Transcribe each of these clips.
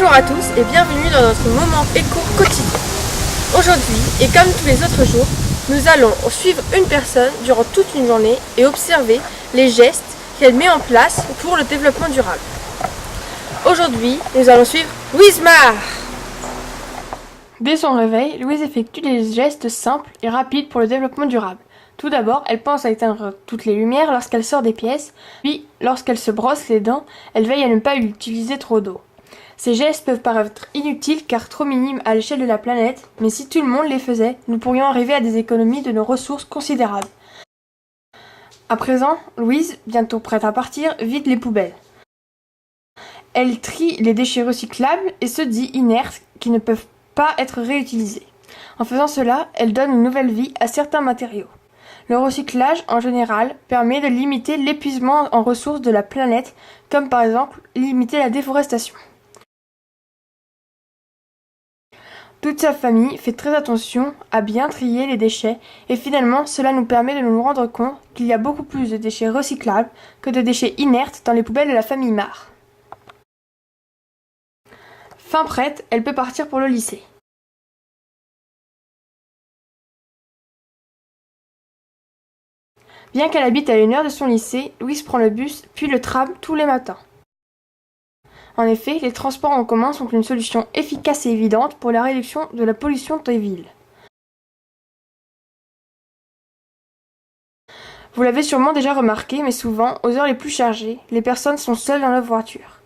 Bonjour à tous et bienvenue dans notre moment éco quotidien. Aujourd'hui, et comme tous les autres jours, nous allons suivre une personne durant toute une journée et observer les gestes qu'elle met en place pour le développement durable. Aujourd'hui, nous allons suivre Louise Mar. Dès son réveil, Louise effectue des gestes simples et rapides pour le développement durable. Tout d'abord, elle pense à éteindre toutes les lumières lorsqu'elle sort des pièces, puis lorsqu'elle se brosse les dents, elle veille à ne pas utiliser trop d'eau. Ces gestes peuvent paraître inutiles car trop minimes à l'échelle de la planète, mais si tout le monde les faisait, nous pourrions arriver à des économies de nos ressources considérables. À présent, Louise, bientôt prête à partir, vide les poubelles. Elle trie les déchets recyclables et ceux dits inertes qui ne peuvent pas être réutilisés. En faisant cela, elle donne une nouvelle vie à certains matériaux. Le recyclage, en général, permet de limiter l'épuisement en ressources de la planète, comme par exemple limiter la déforestation. Toute sa famille fait très attention à bien trier les déchets et finalement cela nous permet de nous rendre compte qu'il y a beaucoup plus de déchets recyclables que de déchets inertes dans les poubelles de la famille Mar. Fin prête, elle peut partir pour le lycée. Bien qu'elle habite à 1 heure de son lycée, Louise prend le bus puis le tram tous les matins. En effet, les transports en commun sont une solution efficace et évidente pour la réduction de la pollution des villes. Vous l'avez sûrement déjà remarqué, mais souvent, aux heures les plus chargées, les personnes sont seules dans leur voiture.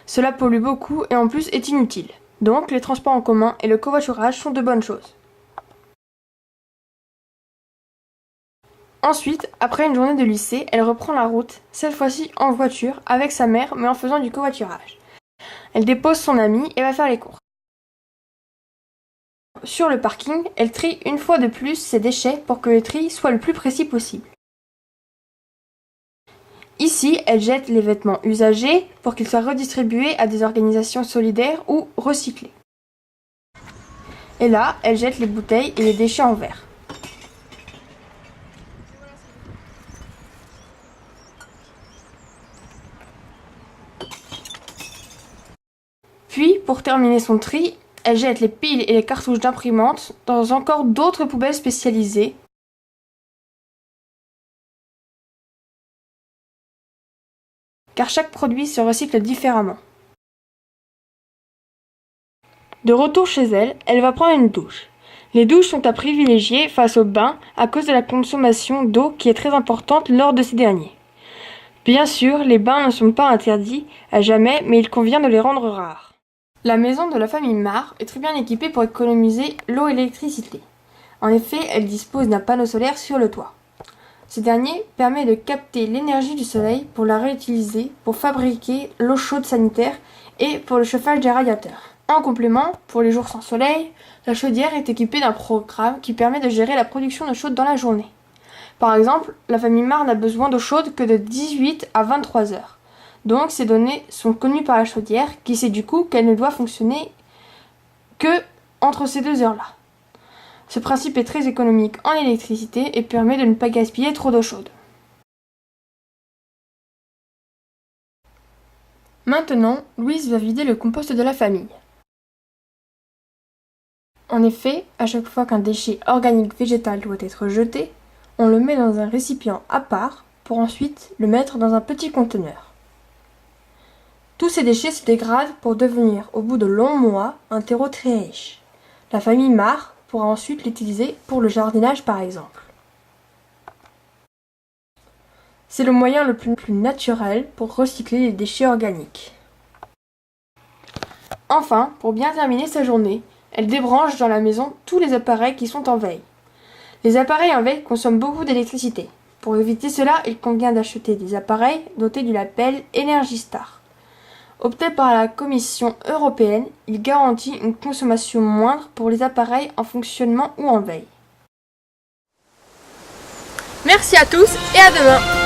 Cela pollue beaucoup et en plus est inutile. Donc, les transports en commun et le covoiturage sont de bonnes choses. Ensuite, après une journée de lycée, elle reprend la route, cette fois-ci en voiture, avec sa mère, mais en faisant du covoiturage. Elle dépose son amie et va faire les courses. Sur le parking, elle trie une fois de plus ses déchets pour que le tri soit le plus précis possible. Ici, elle jette les vêtements usagés pour qu'ils soient redistribués à des organisations solidaires ou recyclés. Et là, elle jette les bouteilles et les déchets en verre. Puis, pour terminer son tri, elle jette les piles et les cartouches d'imprimante dans encore d'autres poubelles spécialisées. Car chaque produit se recycle différemment. De retour chez elle, elle va prendre une douche. Les douches sont à privilégier face aux bains à cause de la consommation d'eau qui est très importante lors de ces derniers. Bien sûr, les bains ne sont pas interdits à jamais, mais il convient de les rendre rares. La maison de la famille Mar est très bien équipée pour économiser l'eau et l'électricité. En effet, elle dispose d'un panneau solaire sur le toit. Ce dernier permet de capter l'énergie du soleil pour la réutiliser pour fabriquer l'eau chaude sanitaire et pour le chauffage des radiateurs. En complément, pour les jours sans soleil, la chaudière est équipée d'un programme qui permet de gérer la production d'eau chaude dans la journée. Par exemple, la famille Mar n'a besoin d'eau chaude que de 18 à 23 heures. Donc ces données sont connues par la chaudière qui sait du coup qu'elle ne doit fonctionner que entre ces 2 heures-là. Ce principe est très économique en électricité et permet de ne pas gaspiller trop d'eau chaude. Maintenant, Louise va vider le compost de la famille. En effet, à chaque fois qu'un déchet organique végétal doit être jeté, on le met dans un récipient à part pour ensuite le mettre dans un petit conteneur. Tous ces déchets se dégradent pour devenir, au bout de longs mois, un terreau très riche. La famille Mar pourra ensuite l'utiliser pour le jardinage par exemple. C'est le moyen le plus naturel pour recycler les déchets organiques. Enfin, pour bien terminer sa journée, elle débranche dans la maison tous les appareils qui sont en veille. Les appareils en veille consomment beaucoup d'électricité. Pour éviter cela, il convient d'acheter des appareils dotés du label Energy Star. Opté par la Commission européenne, il garantit une consommation moindre pour les appareils en fonctionnement ou en veille. Merci à tous et à demain!